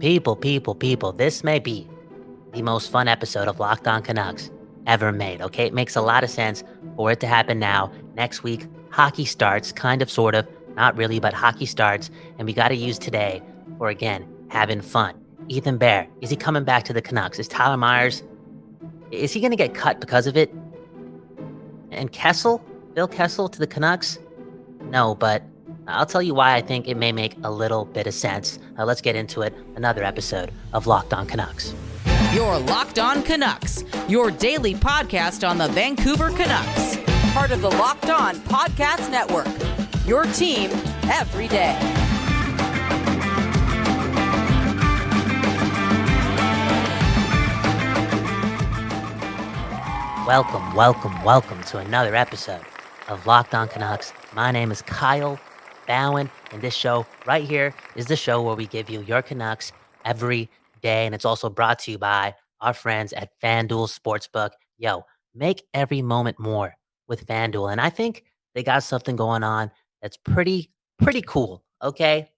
People, this may be the most fun episode of Locked On Canucks ever made, okay? It makes a lot of sense for it to happen now. Next week, hockey starts, kind of, sort of, not really, but hockey starts, and we got to use today for, again, having fun. Ethan Bear, is he coming back to the Canucks? Is Tyler Myers, is he going to get cut because of it? And Kessel, Bill Kessel to the Canucks? No, but I'll tell you why I think it may make a little bit of sense. Let's get into it. Another episode of Locked On Canucks. Your Locked On Canucks, your daily podcast on the Vancouver Canucks. Part of the Locked On Podcast Network. Your team every day. Welcome to another episode of Locked On Canucks. My name is Kyle Bowen, and this show right here is the show where we give you your Canucks every day, and it's also brought to you by our friends at FanDuel Sportsbook. Yo, make every moment more with FanDuel, and I think they got something going on that's pretty cool. Okay,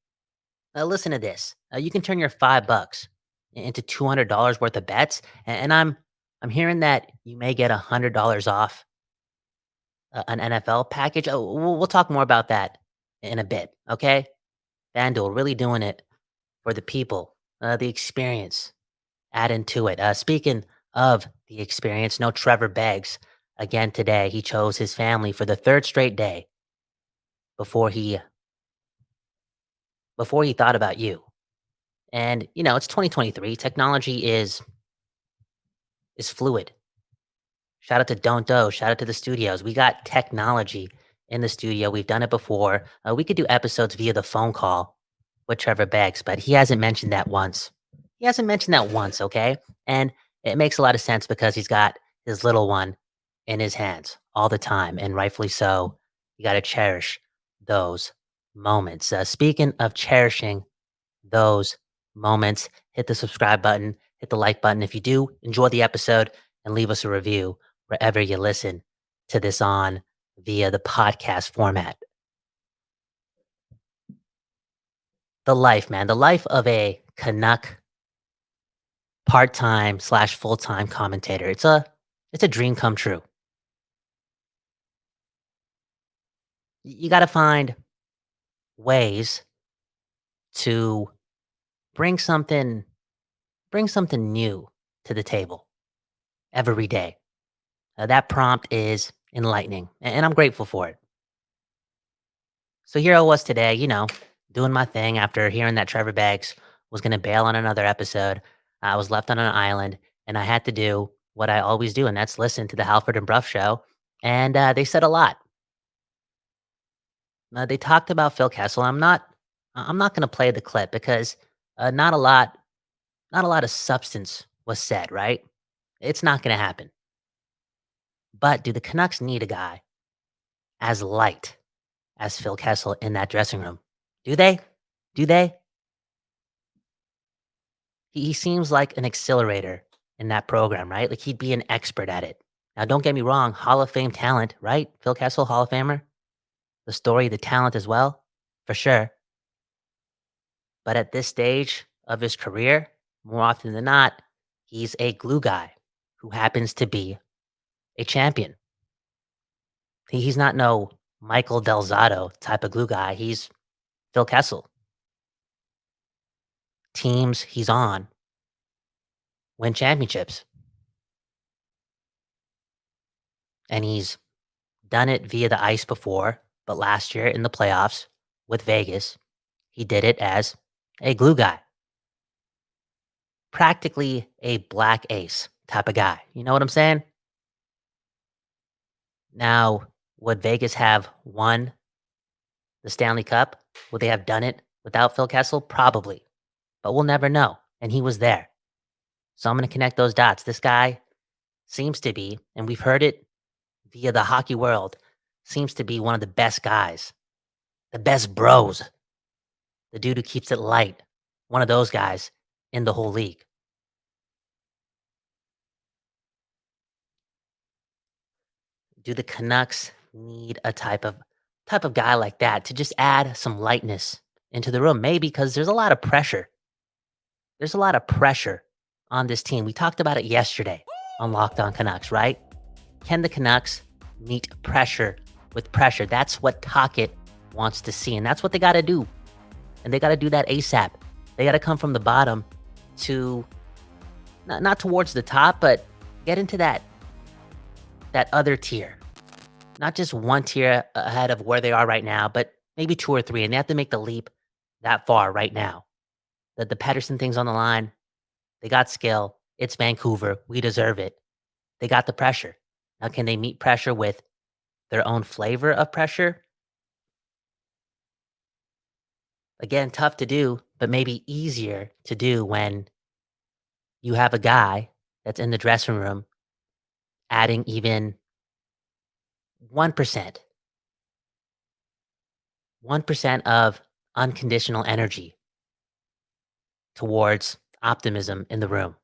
now listen to this. You can turn your $5 into $200 worth of bets, and I'm hearing that you may get $100 off an NFL package. Oh, we'll talk more about that in a bit. Okay, FanDuel really doing it for the people, the experience, adding to it. Speaking of the experience, no Trevor Beggs again today. He chose his family for the third straight day before he thought about you. And it's 2023. Technology is fluid. Shout out to Don't Do. Shout out to the studios. We got technology in the studio. We've done it before. We could do episodes via the phone call with Trevor Beggs, but he hasn't mentioned that once. He hasn't mentioned that once, okay? And it makes a lot of sense because he's got his little one in his hands all the time, and rightfully so. You got to cherish those moments. Speaking of cherishing those moments, hit the subscribe button, hit the like button if you do enjoy the episode, and leave us a review wherever you listen to this on via the podcast format. The life, man, the life of a Canuck part-time slash full-time commentator. It's a dream come true. You got to find ways to bring something bring something new to the table every day. That prompt is enlightening, and I'm grateful for it. So here I was today, doing my thing after hearing that Trevor Beggs was going to bail on another episode. I was left on an island, and I had to do what I always do, and that's listen to the Halford and Bruff show. And they said a lot. They talked about Phil Kessel. I'm not going to play the clip because not a lot, not a lot of substance was said. Right? It's not going to happen. But do the Canucks need a guy as light as Phil Kessel in that dressing room? Do they? Do they? He seems like an accelerator in that program, right? Like he'd be an expert at it. Now, don't get me wrong, Hall of Fame talent, right? Phil Kessel, Hall of Famer. The story, the talent as well, for sure. But at this stage of his career, more often than not, he's a glue guy who happens to be a champion. He's not no Michael Delzato type of glue guy. He's Phil Kessel. Teams he's on win championships. And he's done it via the ice before, but last year in the playoffs with Vegas, he did it as a glue guy. Practically a black ace type of guy. You know what I'm saying? Now, would Vegas have won the Stanley Cup? Would they have done it without Phil Kessel? Probably. But we'll never know. And he was there. So I'm going to connect those dots. This guy seems to be, and we've heard it via the hockey world, seems to be one of the best guys, the best bros, the dude who keeps it light, one of those guys in the whole league. Do the Canucks need a type of guy like that to just add some lightness into the room? Maybe because there's a lot of pressure There's a lot of pressure on this team. We talked about it yesterday on Locked On Canucks, right? Can the Canucks meet pressure with pressure? That's what Tocchet wants to see, and that's what they got to do. And they got to do that ASAP. They got to come from the bottom to not towards the top, but get into that other tier. Not just one tier ahead of where they are right now, but maybe 2 or 3, and they have to make the leap that far right now. The Pettersson thing's on the line. They got skill. It's Vancouver. We deserve it. They got the pressure. Now, can they meet pressure with their own flavor of pressure? Again, tough to do, but maybe easier to do when you have a guy that's in the dressing room adding even 1%, 1% of unconditional energy towards optimism in the room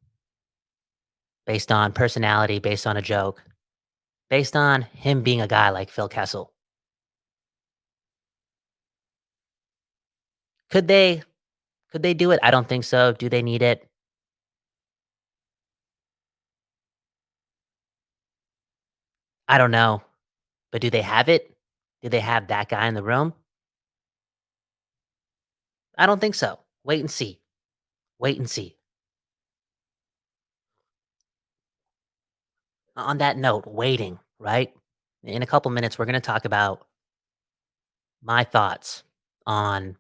based on personality, based on a joke, based on him being a guy like Phil Kessel. Could they do it? I don't think so. Do they need it? I don't know. But do they have it? Do they have that guy in the room? I don't think so. Wait and see. Wait and see. On that note, waiting, right? In a couple minutes, we're going to talk about my thoughts on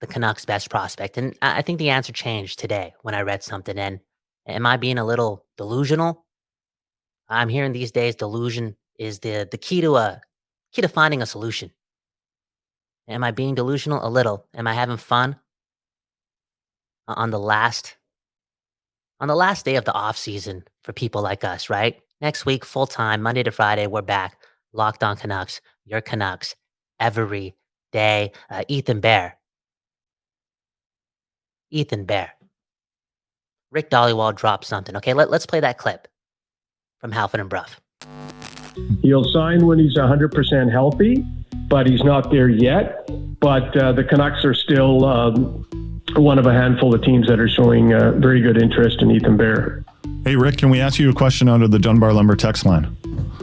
the Canucks' best prospect. And I think the answer changed today when I read something. And am I being a little delusional? I'm hearing these days delusion is the key to finding a solution. Am I being delusional? A little. Am I having fun on the last day of the off season for people like us, right? Next week, full time, Monday to Friday, we're back. Locked On Canucks, your Canucks, every day. Ethan Bear. Rick Dollywall dropped something. Okay, let's play that clip from Halford and Bruff. He'll sign when he's 100% healthy, but he's not there yet. But the Canucks are still one of a handful of teams that are showing very good interest in Ethan Bear. Hey, Rick, can we ask you a question under the Dunbar Lumber text line?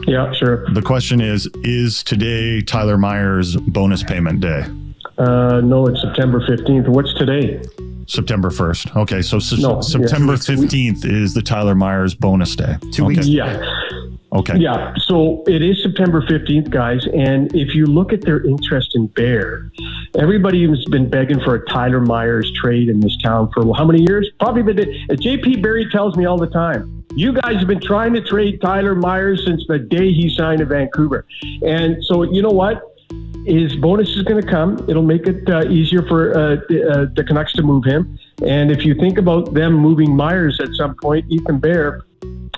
Yeah, sure. The question is today Tyler Myers' bonus payment day? No, it's September 15th. What's today? September 1st. Okay, so September 15th is the Tyler Myers bonus day. 2 weeks. Yeah. Okay. Yeah, so it is September 15th, guys. And if you look at their interest in Bear, everybody has been begging for a Tyler Myers trade in this town for how many years? Probably JP Barry tells me all the time, you guys have been trying to trade Tyler Myers since the day he signed in Vancouver. And so, you know what? His bonus is going to come. It'll make it easier for the Canucks to move him. And if you think about them moving Myers at some point, Ethan Bear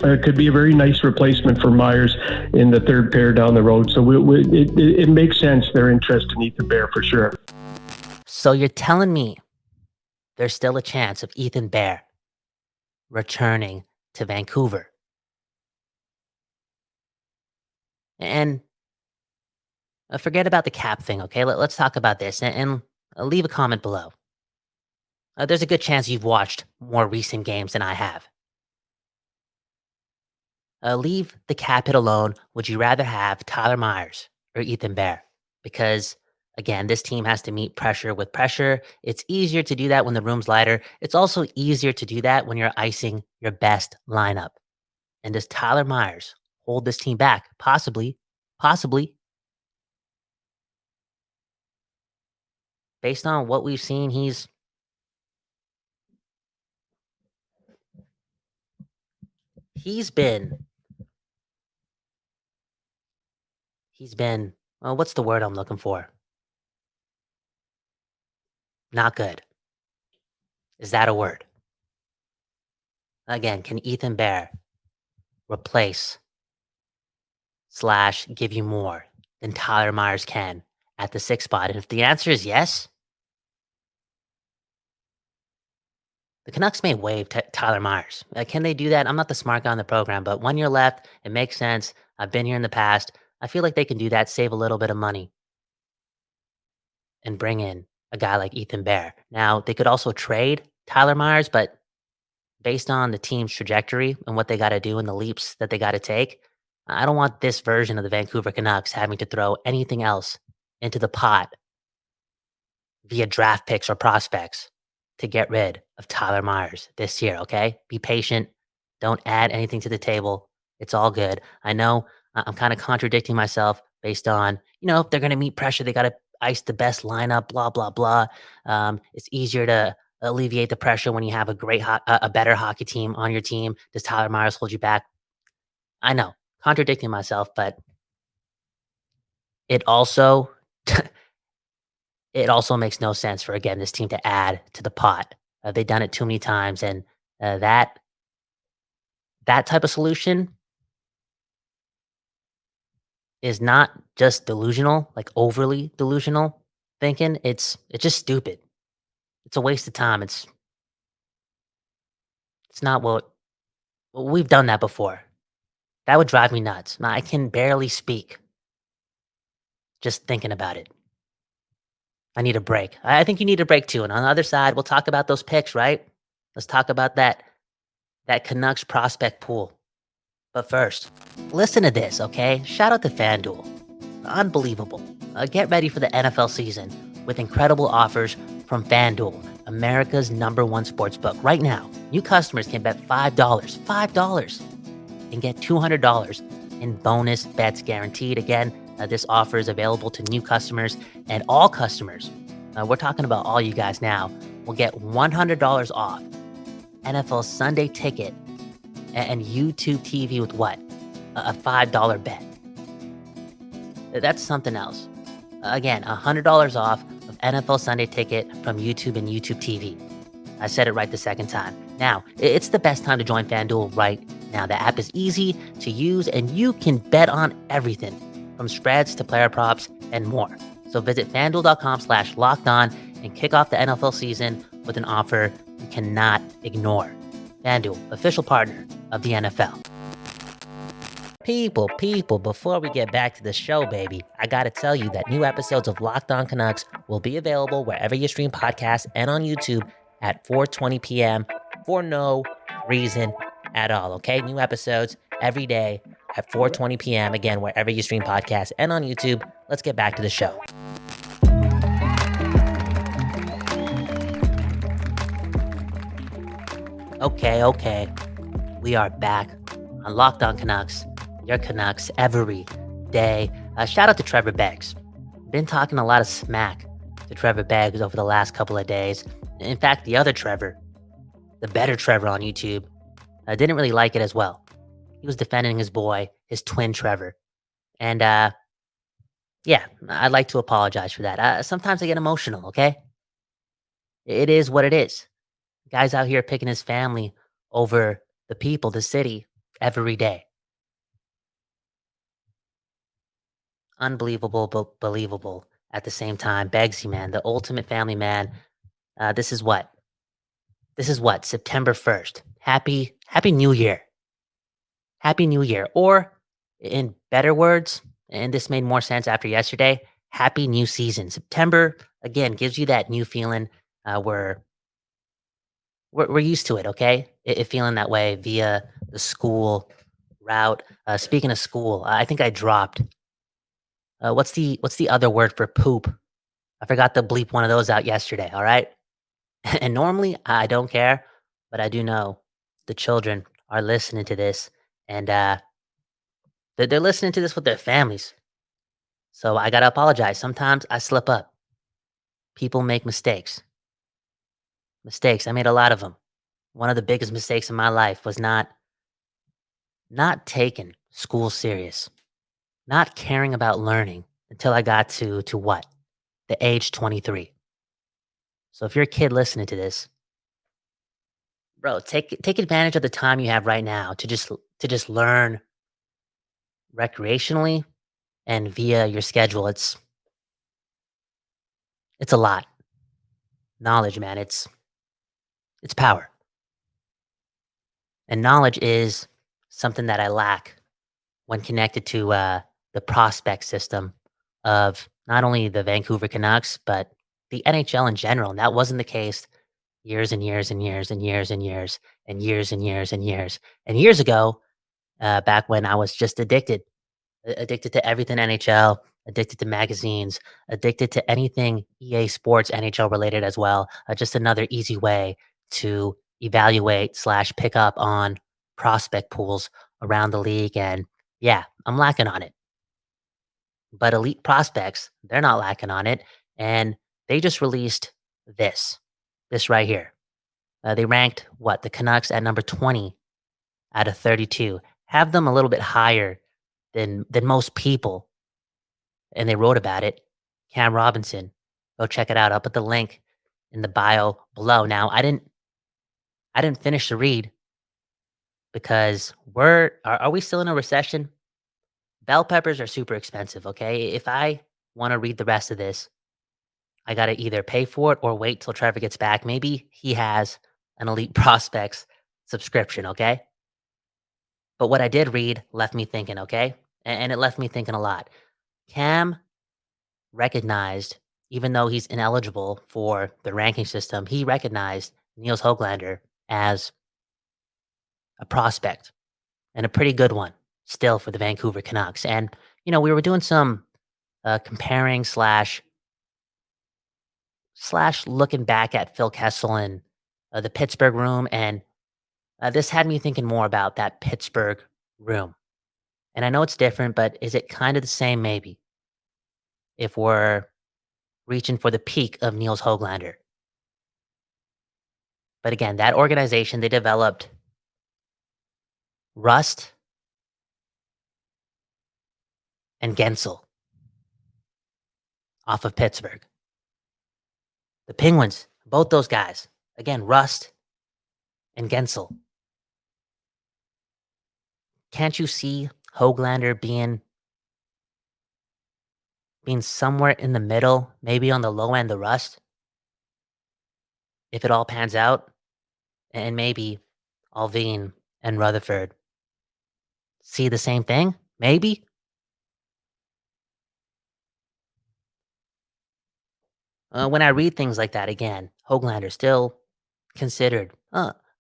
could be a very nice replacement for Myers in the third pair down the road. So it makes sense, their interest in Ethan Bear for sure. So you're telling me there's still a chance of Ethan Bear returning to Vancouver? And forget about the cap thing, okay? Let's talk about this and leave a comment below. There's a good chance you've watched more recent games than I have. Leave the cap hit alone. Would you rather have Tyler Myers or Ethan Bear? Because, again, this team has to meet pressure with pressure. It's easier to do that when the room's lighter. It's also easier to do that when you're icing your best lineup. And does Tyler Myers hold this team back? Possibly. Based on what we've seen, he's been, well, what's the word I'm looking for? Not good. Is that a word? Again, can Ethan Bear replace / give you more than Tyler Myers can at the 6th spot? And if the answer is yes, the Canucks may waive Tyler Myers. Can they do that? I'm not the smart guy on the program, but 1 year left. It makes sense. I've been here in the past. I feel like they can do that, save a little bit of money, and bring in a guy like Ethan Bear. Now, they could also trade Tyler Myers, but based on the team's trajectory and what they got to do and the leaps that they got to take, I don't want this version of the Vancouver Canucks having to throw anything else into the pot via draft picks or prospects to get rid of Tyler Myers this year, okay? Be patient. Don't add anything to the table. It's all good. I know I'm kind of contradicting myself based on, if they're going to meet pressure, they got to ice the best lineup, blah, blah, blah. It's easier to alleviate the pressure when you have a better hockey team on your team. Does Tyler Myers hold you back? I know, contradicting myself, but it also it also makes no sense for, again, this team to add to the pot. They've done it too many times, and that type of solution is not just delusional, like overly delusional thinking. It's just stupid. It's a waste of time. It's not what we've done that before. That would drive me nuts. I can barely speak just thinking about it. I need a break. I think you need a break too. And on the other side, we'll talk about those picks, right? Let's talk about that Canucks prospect pool. But first, listen to this, okay? Shout out to FanDuel. Unbelievable. Get ready for the NFL season with incredible offers from FanDuel, America's #1 sportsbook. Right now, new customers can bet $5, and get $200 in bonus bets guaranteed. Again, this offer is available to new customers and all customers. We're talking about all you guys now. Will get $100 off NFL Sunday ticket and YouTube TV with what? A $5 bet. That's something else. Again, $100 off of NFL Sunday ticket from YouTube and YouTube TV. I said it right the second time. Now, it's the best time to join FanDuel right now. The app is easy to use and you can bet on everything from spreads to player props and more. So visit FanDuel.com/lockedon and kick off the NFL season with an offer you cannot ignore. FanDuel, official partner of the NFL. People, before we get back to the show, baby, I gotta tell you that new episodes of Locked On Canucks will be available wherever you stream podcasts and on YouTube at 4:20 p.m. for no reason at all, okay? New episodes every day at 4:20 p.m. Again, wherever you stream podcasts and on YouTube. Let's get back to the show. Okay. We are back on Locked On Canucks, your Canucks every day. Shout out to Trevor Beggs. Been talking a lot of smack to Trevor Beggs over the last couple of days. In fact, the other Trevor, the better Trevor on YouTube, didn't really like it as well. He was defending his boy, his twin Trevor. And yeah, I'd like to apologize for that. Sometimes I get emotional, okay? It is what it is. Guy's out here picking his family over the people, the city, every day. Unbelievable, but believable at the same time. Beggsy, man, the ultimate family man. This is what? September 1st. Happy New Year. Happy New Year. Or, in better words, and this made more sense after yesterday, happy new season. September, again, gives you that new feeling where we're used to it, okay? It feeling that way via the school route. Speaking of school, I think I dropped. What's the other word for poop? I forgot to bleep one of those out yesterday, all right? And normally I don't care, but I do know the children are listening to this, and they're listening to this with their families. So I gotta apologize. Sometimes I slip up. People make mistakes. I made a lot of them. One of the biggest mistakes in my life was not taking school serious, not caring about learning until I got to what? The age 23. So if you're a kid listening to this, bro, take advantage of the time you have right now to just learn recreationally and via your schedule. It's a lot. Knowledge, man, it's power. And knowledge is something that I lack when connected to the prospect system of not only the Vancouver Canucks, but the NHL in general. And that wasn't the case years and years and years and years and years and years and years and years. And years ago, back when I was just addicted to everything NHL, addicted to magazines, addicted to anything EA Sports NHL related as well. Just another easy way to evaluate slash pick up on prospect pools around the league. And yeah, I'm lacking on it. But elite prospects, they're not lacking on it. And they just released this, this right here. They ranked what the Canucks at number 20 out of 32, have them a little bit higher than most people, and they wrote about it. Cam Robinson, go check it out. I'll put the link in the bio below. Now, I didn't finish the read because are we still in a recession? Bell peppers are super expensive. Okay, if I want to read the rest of this, I got to either pay for it or wait till Trevor gets back. Maybe he has an Elite Prospects subscription. Okay, but what I did read left me thinking. Okay, and it left me thinking a lot. Cam recognized, even though he's ineligible for the ranking system, he recognized Niels Höglander as a prospect and a pretty good one still for the Vancouver Canucks. And, we were doing some comparing slash looking back at Phil Kessel and the Pittsburgh room. And this had me thinking more about that Pittsburgh room. And I know it's different, but is it kind of the same maybe if we're reaching for the peak of Niels Höglander? But again, that organization, they developed Rust and Gensel off of Pittsburgh. The Penguins, both those guys. Again, Rust and Gensel. Can't you see Höglander being somewhere in the middle, maybe on the low end of Rust, if it all pans out? And maybe Alvin and Rutherford see the same thing? Maybe? When I read things like that again, Höglander still considered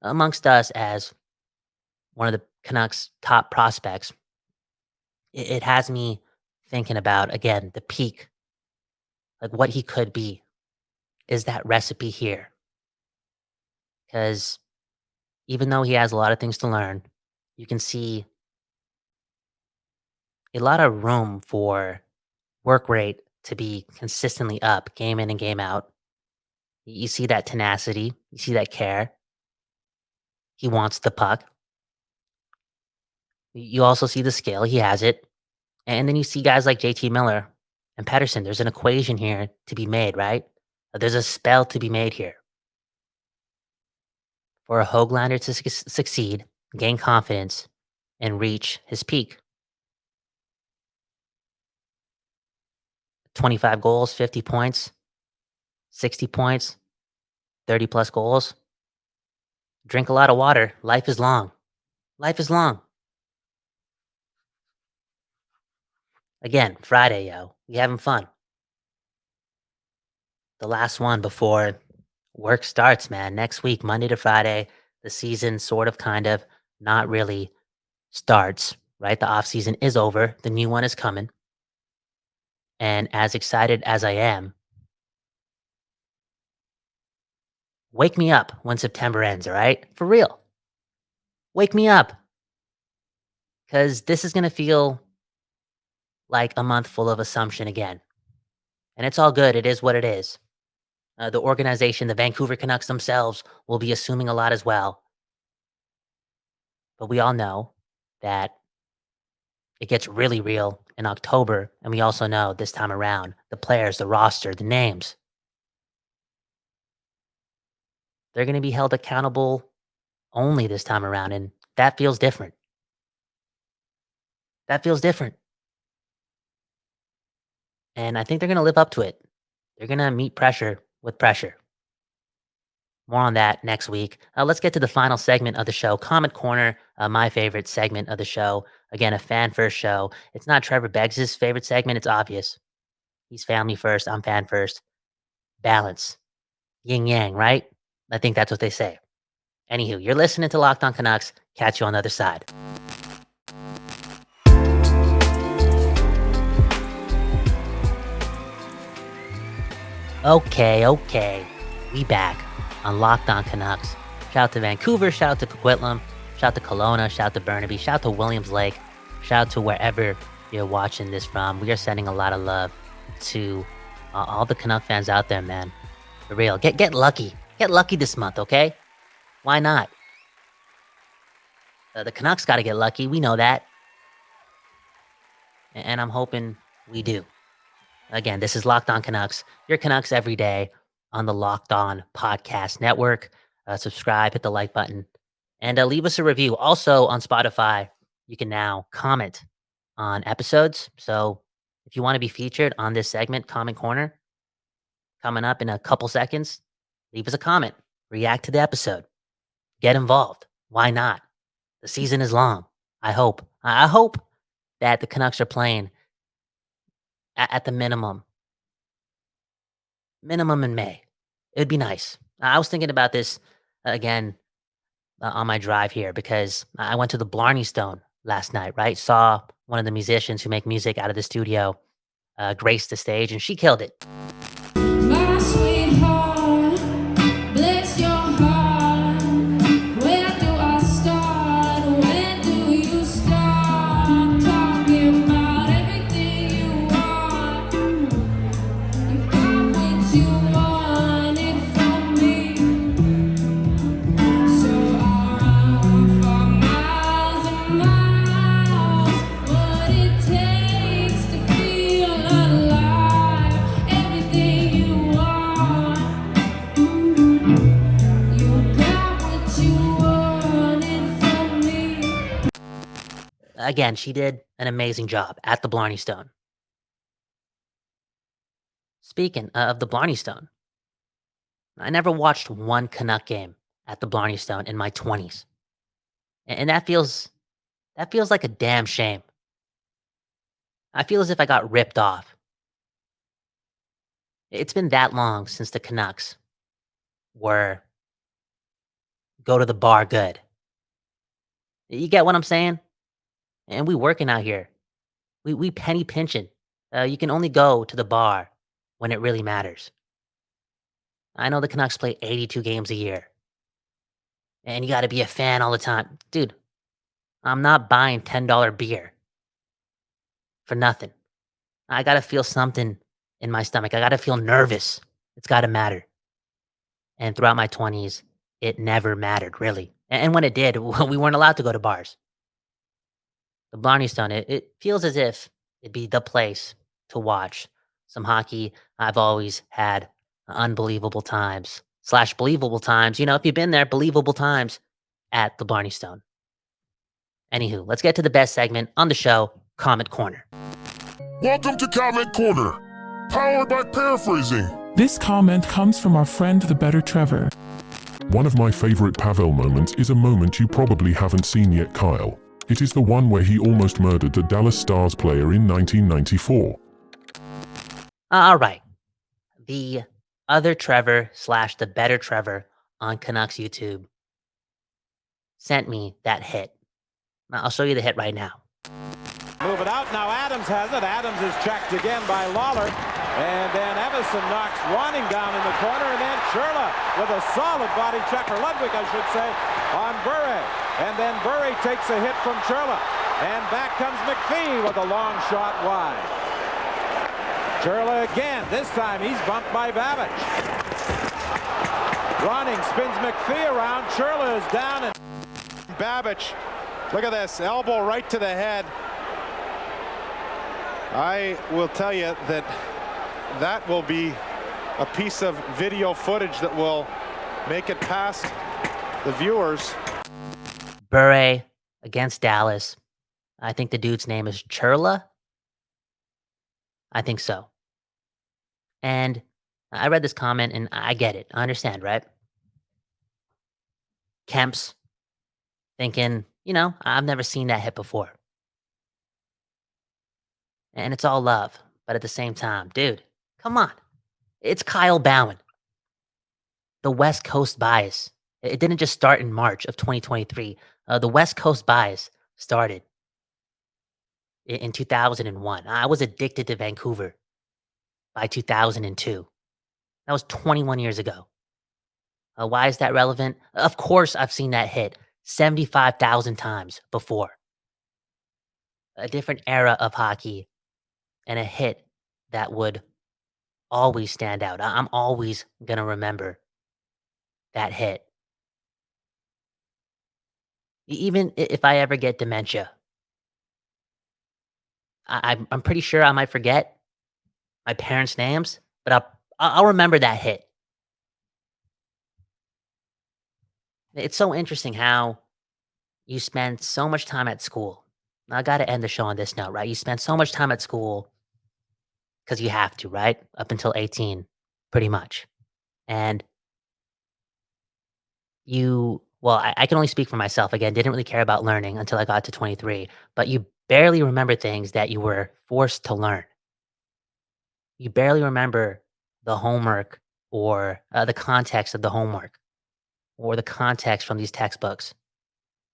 amongst us as one of the Canucks' top prospects. It has me thinking about, again, the peak, like what he could be. Is that recipe here? Because even though he has a lot of things to learn, you can see a lot of room for work rate to be consistently up game in and game out. You see that tenacity, you see that care. He wants the puck. You also see the skill, he has it. And then you see guys like JT Miller and Pettersson. There's an equation here to be made, right? There's a spell to be made here. For a Höglander to succeed, gain confidence, and reach his peak. 25 goals, 50 points, 60 points, 30 plus goals. Drink a lot of water. Life is long. Life is long. Again, Friday, yo. We having fun. The last one before work starts, man. Next week, Monday to Friday, the season sort of, kind of, not really starts, right? The off season is over. The new one is coming. And as excited as I am, wake me up when September ends, all right? For real. Wake me up. Because this is going to feel like a month full of assumption again. And it's all good. It is what it is. The organization, the Vancouver Canucks themselves, will be assuming a lot as well. But we all know that it gets really real in October. And we also know this time around, the players, the roster, the names, they're going to be held accountable only this time around. And that feels different. That feels different. And I think they're going to live up to it. They're going to meet pressure with pressure. More on that next week. Let's get to the final segment of the show, Comment Corner, my favorite segment of the show. Again, a fan first show. It's not Trevor Beggs' favorite segment. It's obvious. He's family first. I'm fan first. Balance. Yin yang, right? I think that's what they say. Anywho, you're listening to Locked On Canucks. Catch you on the other side. Okay. We back on Locked On Canucks. Shout out to Vancouver, shout out to Coquitlam, shout out to Kelowna, shout out to Burnaby, shout out to Williams Lake, shout out to wherever you're watching this from. We are sending a lot of love to all the Canuck fans out there, man. For real. Get lucky. Get lucky this month, okay? Why not? The Canucks got to get lucky. We know that. And I'm hoping we do. Again, this is Locked On Canucks, your Canucks every day on the Locked On Podcast Network. Subscribe, hit the like button, and leave us a review. Also on Spotify, you can now comment on episodes. So if you want to be featured on this segment, Comment Corner, coming up in a couple seconds, leave us a comment, react to the episode, get involved. Why not? The season is long. I hope that the Canucks are playing at the minimum in May. It'd be nice. I was thinking about this again on my drive here because I went to the Blarney Stone last night, right? Saw one of the musicians who make music out of the studio grace the stage, and she killed it. My sweetheart, bless your heart. Where do I start? When do you stop talking about everything you want? You got what you wanted from me. So I'll run for miles and miles. What it takes to feel alive. Everything you want. You got what you wanted from me. Again, she did an amazing job at the Blarney Stone. Speaking of the Blarney Stone, I never watched one Canuck game at the Blarney Stone in my 20s. And that feels like a damn shame. I feel as if I got ripped off. It's been that long since the Canucks were go to the bar good. You get what I'm saying? And we working out here. We penny pinching. You can only go to the bar when it really matters. I know the Canucks play 82 games a year. And you got to be a fan all the time. Dude, I'm not buying $10 beer for nothing. I got to feel something in my stomach. I got to feel nervous. It's got to matter. And throughout my 20s, it never mattered, really. And when it did, we weren't allowed to go to bars. The Blarney Stone, it feels as if it'd be the place to watch some hockey. I've always had unbelievable times / believable times. You know, if you've been there, believable times at the Blarney Stone. Anywho, let's get to the best segment on the show, Comment Corner. Welcome to Comment Corner, powered by Paraphrasing. This comment comes from our friend, the better Trevor. One of my favorite Pavel moments is a moment you probably haven't seen yet, Kyle. It is the one where he almost murdered the Dallas Stars player in 1994. All right. The other Trevor / the better Trevor on Canucks YouTube sent me that hit. I'll show you the hit right now. Move it out. Now Adams has it. Adams is checked again by Lawler. And then Evason knocks Ronning down in the corner. And then Churla with a solid body check, or Ludwig, I should say, on Bure. And then Bure takes a hit from Churla. And back comes McPhee with a long shot wide. Churla again. This time he's bumped by Babbage. Ronning spins McPhee around. Churla is down. And Babbage, look at this, elbow right to the head. I will tell you that will be a piece of video footage that will make it past the viewers. Bure against Dallas. I think the dude's name is Churla. I think so. And I read this comment and I get it. I understand, right? Kemp's thinking, you know, I've never seen that hit before. And it's all love. But at the same time, dude, come on. It's Kyle Bowen. the West Coast bias. It didn't just start in March of 2023. The West Coast bias started in 2001. I was addicted to Vancouver by 2002. That was 21 years ago. Why is that relevant? Of course, I've seen that hit 75,000 times before. A different era of hockey and a hit that would always stand out. I'm always going to remember that hit. Even if I ever get dementia, I'm pretty sure I might forget my parents' names, but I'll remember that hit. It's so interesting how you spend so much time at school. I got to end the show on this note, right? You spend so much time at school because you have to, right? Up until 18, pretty much. And I can only speak for myself. Again, didn't really care about learning until I got to 23, but you barely remember things that you were forced to learn. You barely remember the homework or the context of the homework or the context from these textbooks.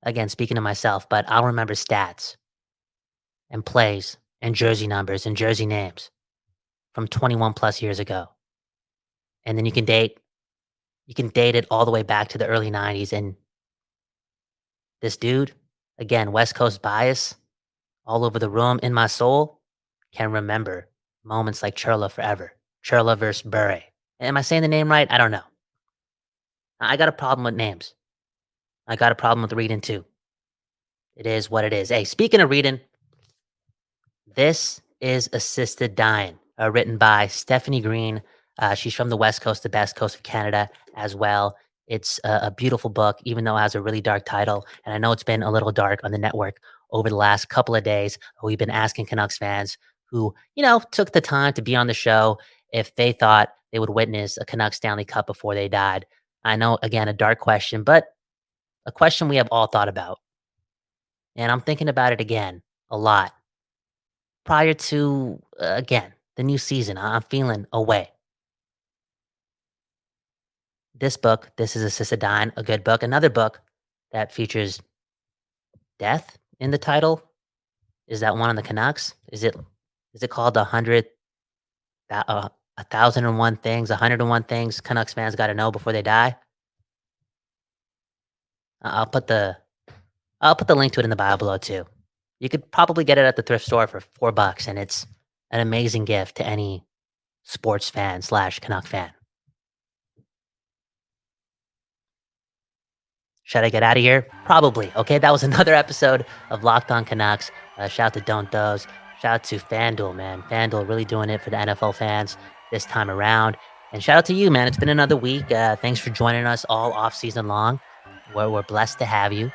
Again, speaking to myself, but I'll remember stats and plays and jersey numbers and jersey names from 21 plus years ago. And then you can date it all the way back to the early 90s. And this dude, again, West Coast bias all over the room in my soul, can remember moments like Churla forever. Churla versus Bure. Am I saying the name right? I don't know. I got a problem with names. I got a problem with reading too. It is what it is. Hey, speaking of reading, this is Assisted Dying, written by Stephanie Green. She's from the West Coast, the best coast of Canada as well. It's a beautiful book, even though it has a really dark title. And I know it's been a little dark on the network over the last couple of days. We've been asking Canucks fans who, took the time to be on the show if they thought they would witness a Canucks Stanley Cup before they died. I know, again, a dark question, but a question we have all thought about. And I'm thinking about it again a lot. Prior to, again, the new season, I'm feeling away. This book, This is Assisted Dying, a good book. Another book that features death in the title is that one on the Canucks. Is it called a 1,001 things, 101 things Canucks fans got to know before they die? I'll put the link to it in the bio below too. You could probably get it at the thrift store for $4, and it's an amazing gift to any sports fan / Canuck fan. Should I get out of here? Probably. Okay, that was another episode of Locked On Canucks. Shout out to Don't Doze. Shout out to FanDuel, man. FanDuel really doing it for the NFL fans this time around. And shout out to you, man. It's been another week. Thanks for joining us all off season long. We're blessed to have you.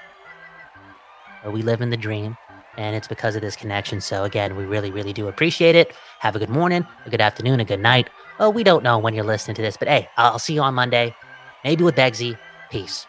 We live in the dream, and it's because of this connection. So again, we really, really do appreciate it. Have a good morning, a good afternoon, a good night. We don't know when you're listening to this, but hey, I'll see you on Monday. Maybe with Begsy. Peace.